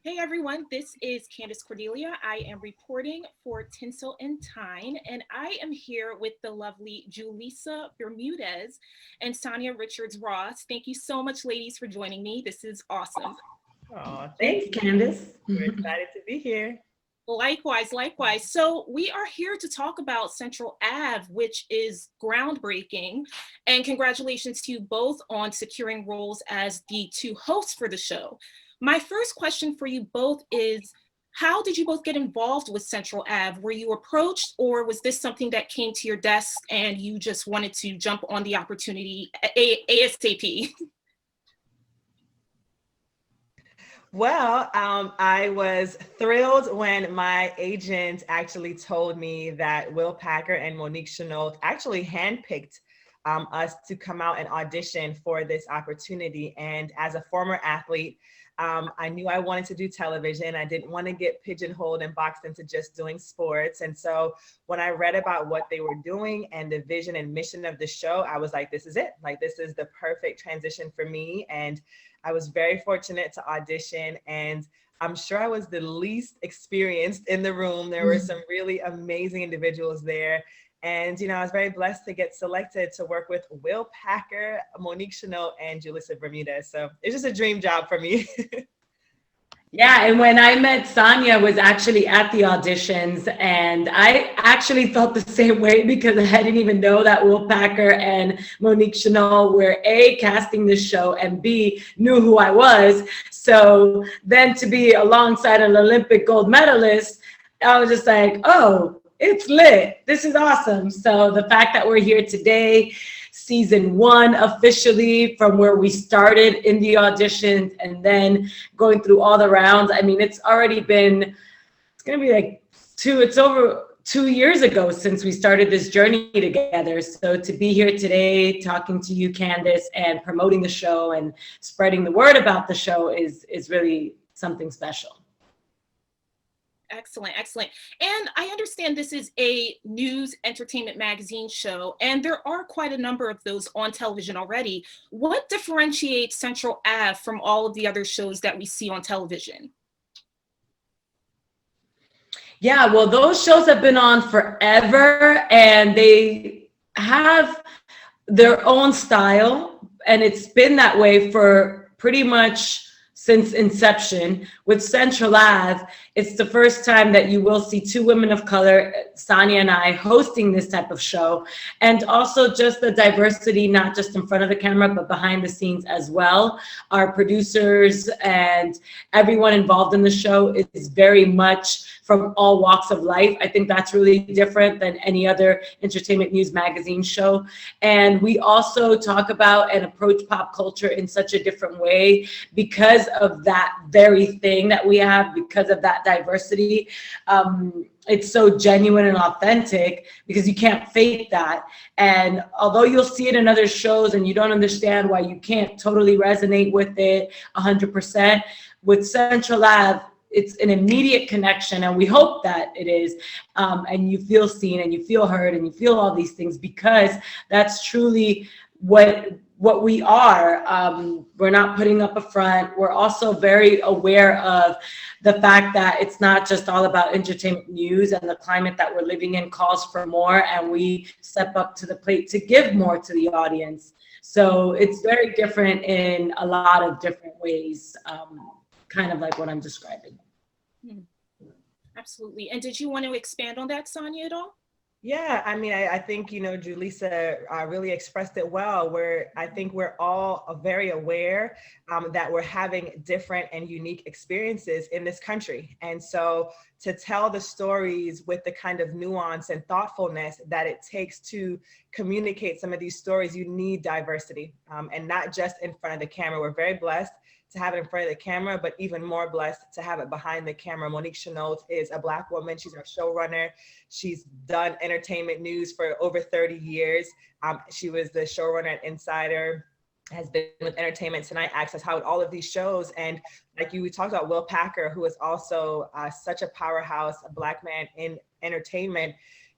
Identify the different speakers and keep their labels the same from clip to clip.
Speaker 1: Hey everyone, this is Candace Cordelia. I am reporting for Tinsel Tine, and I am here with the lovely Julissa Bermudez and Sanya Richards-Ross. Thank you so much, ladies, for joining me. This is awesome.
Speaker 2: Oh, thank
Speaker 3: Thanks,
Speaker 2: you.
Speaker 3: Candace.
Speaker 2: We're excited to be here.
Speaker 1: Likewise, likewise. So we are here to talk about Central Ave, which is groundbreaking. And congratulations to you both on securing roles as the two hosts for the show. My first question for you both is, how did you both get involved with Central Ave? Were you approached, or was this something that came to your desk and you just wanted to jump on the opportunity ASAP?
Speaker 2: Well, I was thrilled when my agent actually told me that Will Packer and Monique Chenault actually handpicked us to come out and audition for this opportunity. And as a former athlete, I knew I wanted to do television. I didn't want to get pigeonholed and boxed into just doing sports. And so when I read about what they were doing and the vision and mission of the show, I was like, this is it. Like, this is the perfect transition for me. And I was very fortunate to audition, and I'm sure I was the least experienced in the room. There were some really amazing individuals there. And, I was very blessed to get selected to work with Will Packer, Monique Chenault, and Julissa Bermudez. So it's just a dream job for me.
Speaker 3: Yeah, and when I met Sanya, was actually at the auditions, and I actually felt the same way because I didn't even know that Will Packer and Monique Chenault were A, casting this show, and B, knew who I was. So then to be alongside an Olympic gold medalist, I was just like, oh, it's lit. This is awesome. So the fact that we're here today, season 1 officially, from where we started in the auditions and then going through all the rounds. I mean, it's already been, it's going to be like it's over 2 years ago since we started this journey together. So to be here today, talking to you, Candace, and promoting the show and spreading the word about the show is really something special.
Speaker 1: Excellent, excellent. And I understand this is a news entertainment magazine show, and there are quite a number of those on television already. What differentiates Central Ave from all of the other shows that we see on television?
Speaker 3: Yeah, well, those shows have been on forever, and they have their own style, and it's been that way for pretty much since inception. With Central Ave, it's the first time that you will see 2 women of color, Sanya and I, hosting this type of show. And also just the diversity, not just in front of the camera, but behind the scenes as well. Our producers and everyone involved in the show is very much from all walks of life. I think that's really different than any other entertainment news magazine show. And we also talk about and approach pop culture in such a different way because of that very thing that we have, because of that diversity. It's so genuine and authentic because you can't fake that. And although you'll see it in other shows and you don't understand why you can't totally resonate with it 100%, with Central Ave, it's an immediate connection, and we hope that it is. And you feel seen and you feel heard and you feel all these things because that's truly what we are. We're not putting up a front. We're also very aware of the fact that it's not just all about entertainment news, and the climate that we're living in calls for more, and we step up to the plate to give more to the audience. So it's very different in a lot of different ways, kind of like what I'm describing.
Speaker 1: Absolutely. And did you want to expand on that, Sanya, at all?
Speaker 2: Yeah, I mean, I think, Julissa really expressed it well, where I think we're all very aware that we're having different and unique experiences in this country. And so to tell the stories with the kind of nuance and thoughtfulness that it takes to communicate some of these stories, you need diversity, and not just in front of the camera. We're very blessed to have it in front of the camera, but even more blessed to have it behind the camera. Monique Chenault is a Black woman. She's our showrunner. She's done entertainment news for over 30 years. She was the showrunner at Insider, has been with Entertainment Tonight, Access Hollywood, all of these shows. And like we talked about Will Packer, who is also such a powerhouse, a Black man in entertainment,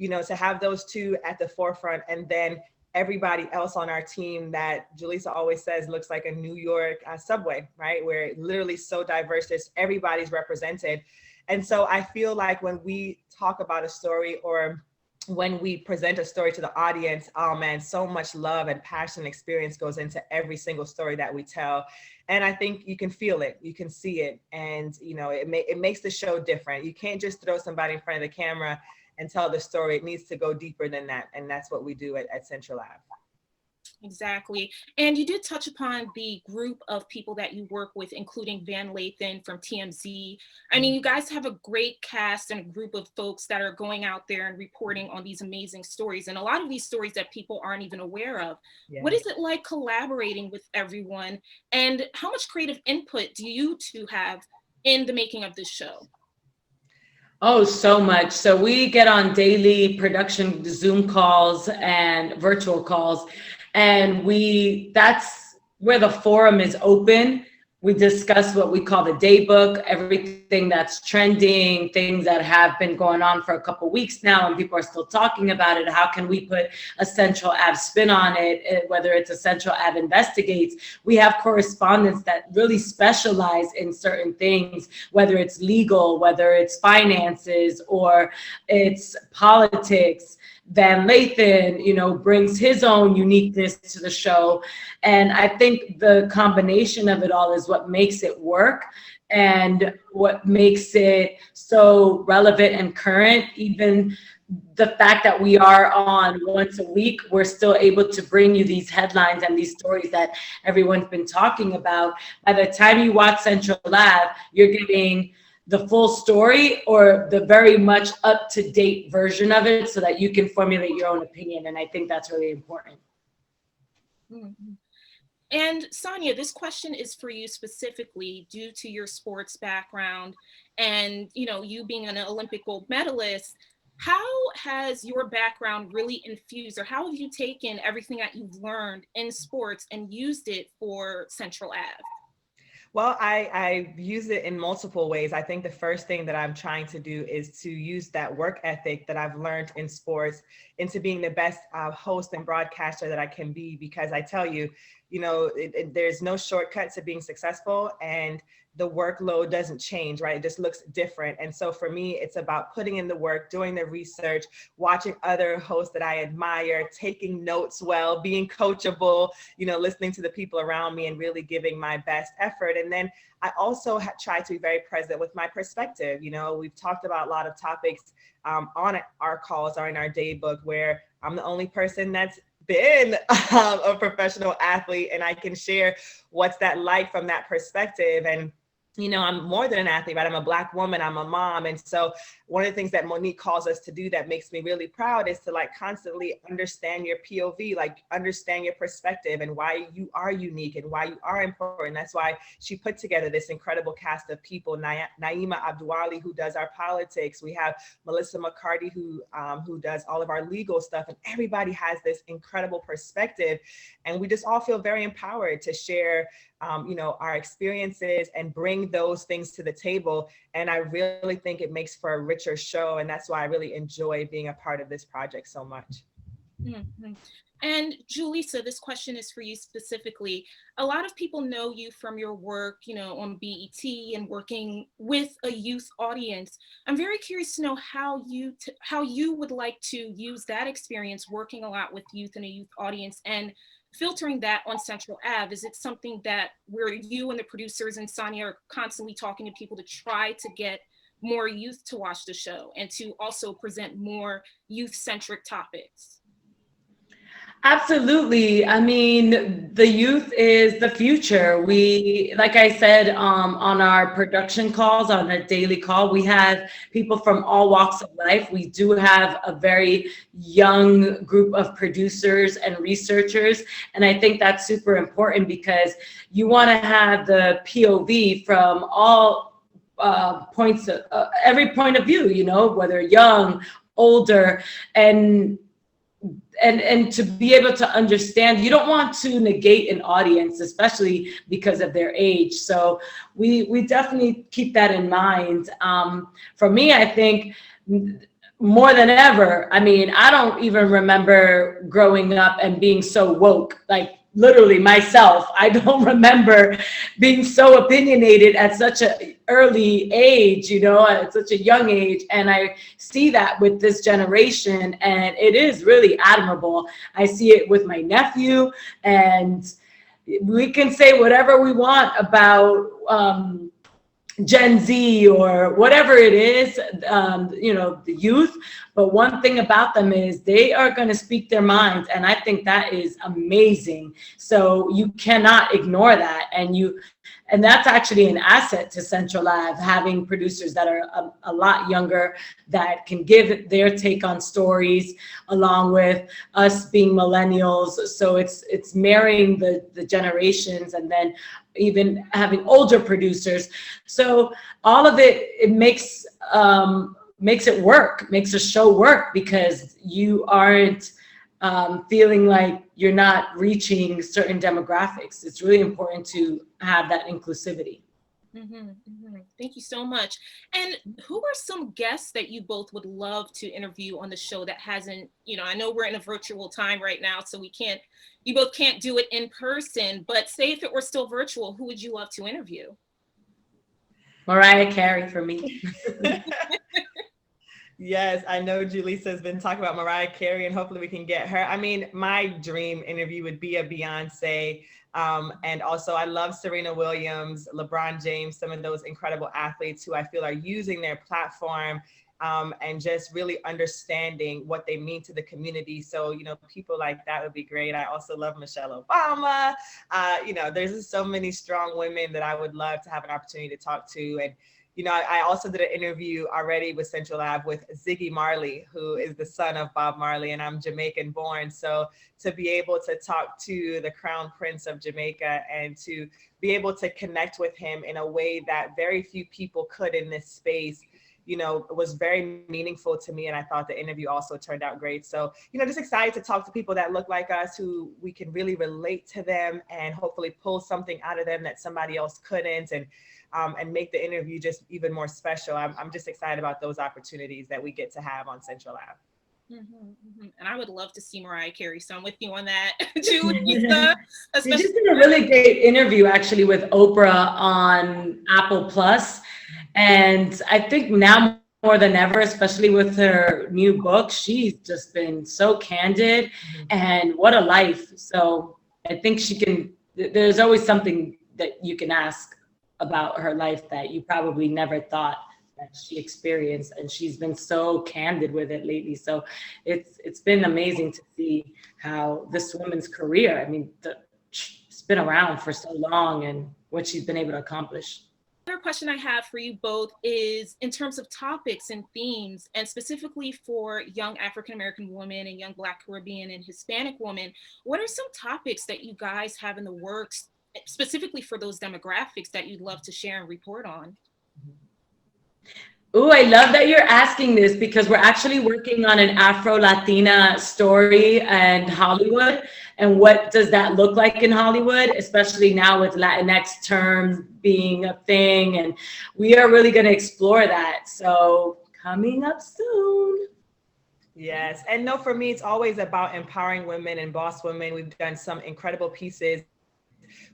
Speaker 2: to have those two at the forefront, and then everybody else on our team that Julissa always says looks like a New York subway, right? Where it literally so diverse, there's everybody's represented. And so I feel like when we talk about a story or when we present a story to the audience, oh man, so much love and passion and experience goes into every single story that we tell. And I think you can feel it, you can see it. And, you know, it makes the show different. You can't just throw somebody in front of the camera and tell the story. It needs to go deeper than that. And that's what we do at Central Ave.
Speaker 1: Exactly. And you did touch upon the group of people that you work with, including Van Lathan from TMZ. I mean, you guys have a great cast and a group of folks that are going out there and reporting on these amazing stories. And a lot of these stories that people aren't even aware of. Yeah. What is it like collaborating with everyone? And how much creative input do you two have in the making of this show?
Speaker 3: Oh, so much. So we get on daily production Zoom calls and virtual calls. And that's where the forum is open. We discuss what we call the day book, everything that's trending, things that have been going on for a couple of weeks now, and people are still talking about it. How can we put a Central Ave spin on it, whether it's a Central Ave Investigates? We have correspondents that really specialize in certain things, whether it's legal, whether it's finances, or it's politics. Van Lathan, you know, brings his own uniqueness to the show. And I think the combination of it all is what makes it work and what makes it so relevant and current. Even the fact that we are on once a week, we're still able to bring you these headlines and these stories that everyone's been talking about. By the time you watch Central Ave, you're getting the full story or the very much up-to-date version of it so that you can formulate your own opinion. And I think that's really important.
Speaker 1: Mm-hmm. And Sanya, this question is for you specifically due to your sports background and, you know, you being an Olympic gold medalist. How has your background really infused, or how have you taken everything that you've learned in sports and used it for Central Ave?
Speaker 2: Well, I use it in multiple ways. I think the first thing that I'm trying to do is to use that work ethic that I've learned in sports into being the best host and broadcaster that I can be, because I tell you, you know, there's no shortcut to being successful, and the workload doesn't change, right? It just looks different. And so for me, it's about putting in the work, doing the research, watching other hosts that I admire, taking notes well, being coachable, you know, listening to the people around me and really giving my best effort. And then I also try to be very present with my perspective. You know, we've talked about a lot of topics on our calls or in our day book where I'm the only person that's been a professional athlete, and I can share what's that like from that perspective. And you know, I'm more than an athlete, right? I'm a Black woman, I'm a mom. And so one of the things that Monique calls us to do that makes me really proud is to like constantly understand your POV, like understand your perspective and why you are unique and why you are important. That's why she put together this incredible cast of people. Naima Abdouali, who does our politics. We have Melissa McCarty, who does all of our legal stuff. And everybody has this incredible perspective. And we just all feel very empowered to share you know, our experiences and bring those things to the table. And I really think it makes for a richer show. And that's why I really enjoy being a part of this project so much.
Speaker 1: Mm-hmm. And Julissa, this question is for you specifically. A lot of people know you from your work, you know, on BET and working with a youth audience. I'm very curious to know how you would like to use that experience working a lot with youth and a youth audience and filtering that on Central Ave. Is it something that where you and the producers and Sanya are constantly talking to people to try to get more youth to watch the show and to also present more youth-centric topics?
Speaker 3: Absolutely. I mean, the youth is the future. We, like I said, on our production calls, on a daily call, we have people from all walks of life. We do have a very young group of producers and researchers. And I think that's super important because you want to have the POV from all points, every point of view, you know, whether young, older, and to be able to understand. You don't want to negate an audience, especially because of their age. So we definitely keep that in mind. For me, I think more than ever. I mean, I don't even remember growing up and being so woke, like literally myself. I don't remember being so opinionated at such an early age, you know, at such a young age. And I see that with this generation, and it is really admirable. I see it with my nephew, and we can say whatever we want about Gen Z or whatever it is, you know, the youth. But one thing about them is they are going to speak their minds. And I think that is amazing. So you cannot ignore that. And that's actually an asset to Central Ave, having producers that are a lot younger that can give their take on stories, along with us being millennials. So it's marrying the generations, and then even having older producers. So all of it makes it work, makes a show work, because you aren't feeling like you're not reaching certain demographics. It's really important to have that inclusivity.
Speaker 1: Thank you so much. And who are some guests that you both would love to interview on the show that hasn't, you know, I know we're in a virtual time right now, so you both can't do it in person, but say if it were still virtual, who would you love to interview?
Speaker 3: Mariah Carey for me.
Speaker 2: Yes, I know Julissa has been talking about Mariah Carey, and hopefully we can get her. I mean, my dream interview would be a Beyonce. And also I love Serena Williams, LeBron James, some of those incredible athletes who I feel are using their platform and just really understanding what they mean to the community. So, you know, people like that would be great. I also love Michelle Obama. You know, there's just so many strong women that I would love to have an opportunity to talk to. And you know, I also did an interview already with Central Ave with Ziggy Marley, who is the son of Bob Marley, and I'm Jamaican born. So to be able to talk to the Crown Prince of Jamaica and to be able to connect with him in a way that very few people could in this space, you know, was very meaningful to me. And I thought the interview also turned out great. So, you know, just excited to talk to people that look like us, who we can really relate to them and hopefully pull something out of them that somebody else couldn't, and make the interview just even more special. I'm just excited about those opportunities that we get to have on Central Ave.
Speaker 1: And I would love to see Mariah Carey, so I'm with you on that. Julissa,
Speaker 3: she just did a really great interview actually with Oprah on Apple Plus, and I think now more than ever, especially with her new book, she's just been so candid, and what a life. So I think there's always something that you can ask about her life that you probably never thought that she experienced, and she's been so candid with it lately. So it's been amazing to see how this woman's career, I mean, it's been around for so long, and what she's been able to accomplish.
Speaker 1: Another question I have for you both is in terms of topics and themes, and specifically for young African-American women and young Black, Caribbean, and Hispanic women, what are some topics that you guys have in the works specifically for those demographics that you'd love to share and report on?
Speaker 3: Oh, I love that you're asking this, because we're actually working on an Afro-Latina story and Hollywood. And what does that look like in Hollywood, especially now with Latinx terms being a thing. And we are really going to explore that. So coming up soon.
Speaker 2: Yes. And no, for me, it's always about empowering women and boss women. We've done some incredible pieces.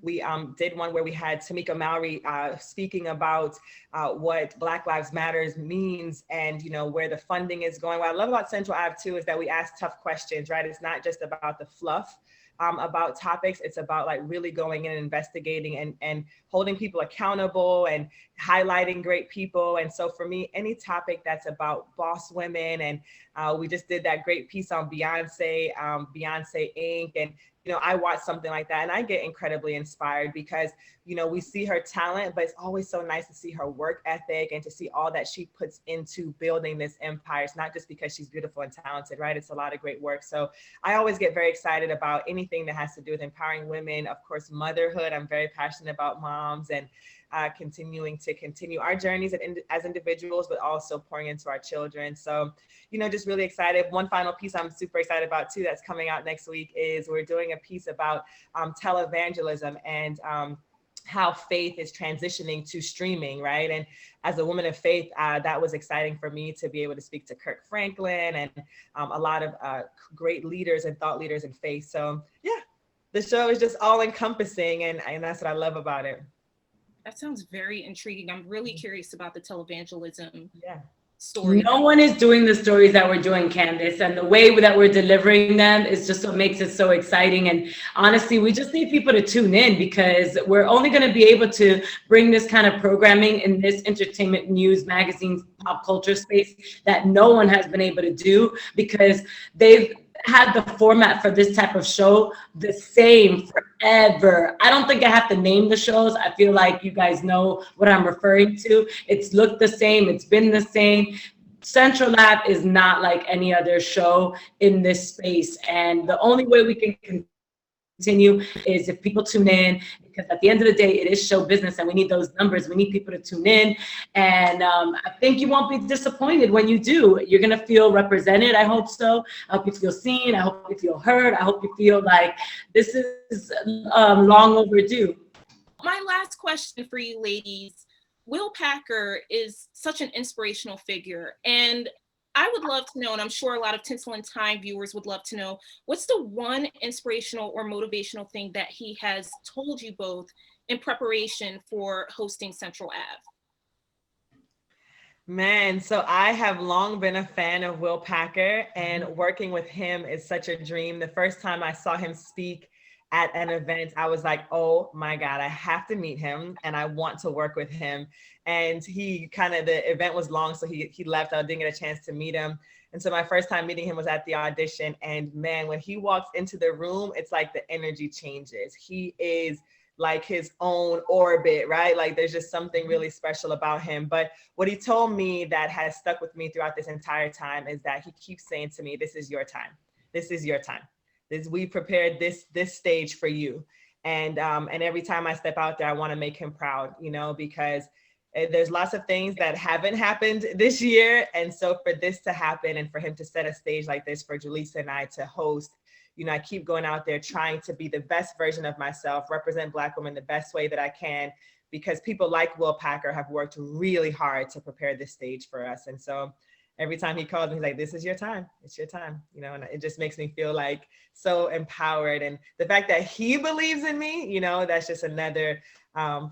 Speaker 2: We did one where we had Tamika Mallory speaking about what Black Lives Matters means, and you know, where the funding is going. What I love about Central Ave too is that we ask tough questions, right? It's not just about the fluff about topics. It's about like really going in and investigating and holding people accountable and highlighting great people. And so for me, any topic that's about boss women, and we just did that great piece on Beyonce, Beyonce Inc. And you know, I watch something like that and I get incredibly inspired, because, you know, we see her talent, but it's always so nice to see her work ethic and to see all that she puts into building this empire. It's not just because she's beautiful and talented, right? It's a lot of great work. So I always get very excited about anything that has to do with empowering women. Of course, motherhood. I'm very passionate about moms, and continue our journeys as individuals, but also pouring into our children. So, you know, just really excited. One final piece I'm super excited about too, that's coming out next week, is we're doing a piece about televangelism and how faith is transitioning to streaming, right? And as a woman of faith, that was exciting for me to be able to speak to Kirk Franklin and a lot of great leaders and thought leaders in faith. So yeah, the show is just all encompassing, and that's what I love about it.
Speaker 1: That sounds very intriguing. I'm really curious about the televangelism
Speaker 2: Yeah.
Speaker 1: story.
Speaker 3: No one is doing the stories that we're doing, Candace, and the way that we're delivering them is just what makes it so exciting. And honestly, we just need people to tune in, because we're only going to be able to bring this kind of programming in this entertainment, news, magazines, pop culture space that no one has been able to do, because they've had the format for this type of show the same forever. I don't think I have to name the shows. I feel like you guys know what I'm referring to. It's looked the same. It's been the same. Central Ave is not like any other show in this space. And the only way we can continue is if people tune in, because at the end of the day, it is show business and we need those numbers. We need people to tune in. And I think you won't be disappointed when you do. You're going to feel represented. I hope so. I hope you feel seen. I hope you feel heard. I hope you feel like this is long overdue.
Speaker 1: My last question for you ladies. Will Packer is such an inspirational figure, and I would love to know, and I'm sure a lot of Tinsel and Tine viewers would love to know, what's the one inspirational or motivational thing that he has told you both in preparation for hosting Central Ave?
Speaker 2: Man, so I have long been a fan of Will Packer, and working with him is such a dream. The first time I saw him speak at an event, I was like, oh my God, I have to meet him and I want to work with him. And the event was long, so he left. I didn't get a chance to meet him. And so my first time meeting him was at the audition. And man, when he walks into the room, it's like the energy changes. He is like his own orbit, right? Like there's just something really special about him. But what he told me that has stuck with me throughout this entire time is that he keeps saying to me, this is your time. This is your time. We prepared this stage for you. And every time I step out there, I want to make him proud, because there's lots of things that haven't happened this year. And so for this to happen and for him to set a stage like this for Julissa and I to host, I keep going out there trying to be the best version of myself, represent Black women the best way that I can, because people like Will Packer have worked really hard to prepare this stage for us. And so every time he calls me, he's like, this is your time. It's your time. And it just makes me feel like so empowered. And the fact that he believes in me, that's just another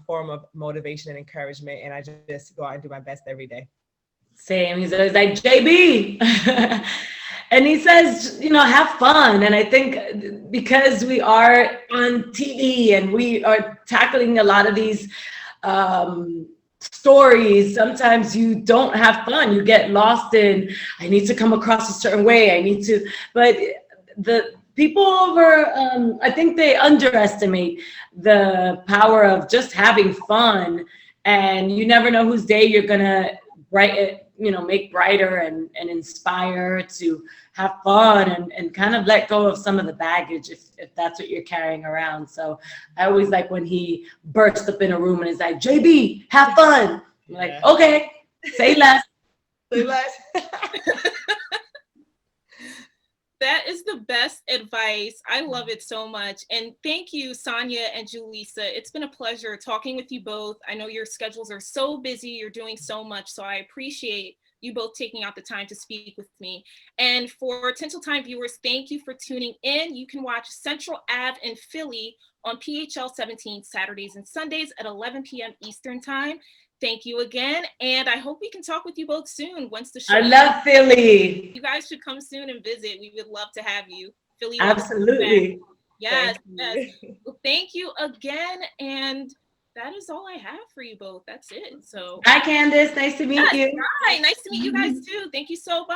Speaker 2: form of motivation and encouragement. And I just go out and do my best every day.
Speaker 3: Same. He's always like, JB. And he says, have fun. And I think because we are on TV and we are tackling a lot of these stories, sometimes you don't have fun. You get lost in, I need to come across a certain way. But the people over, I think they underestimate the power of just having fun. And you never know whose day you're gonna make brighter and inspire to have fun and kind of let go of some of the baggage if that's what you're carrying around. So I always like when he bursts up in a room and is like, JB, have fun. I'm like, okay, say less.
Speaker 2: Say less.
Speaker 1: That is the best advice. I love it so much. And thank you, Sanya and Julissa. It's been a pleasure talking with you both. I know your schedules are so busy. You're doing so much. So I appreciate you both taking out the time to speak with me. And for Tinsel Tine viewers, thank you for tuning in. You can watch Central Ave in Philly on PHL 17 Saturdays and Sundays at 11 p.m. Eastern Time. Thank you again. And I hope we can talk with you both soon once the show.
Speaker 3: I love Philly.
Speaker 1: You guys should come soon and visit. We would love to have you. Philly.
Speaker 3: Absolutely.
Speaker 1: Yes. Well, thank you again. And that is all I have for you both. That's it. So
Speaker 3: hi, Candace. Nice to meet you.
Speaker 1: Hi. Nice to meet you guys too. Thank you so much.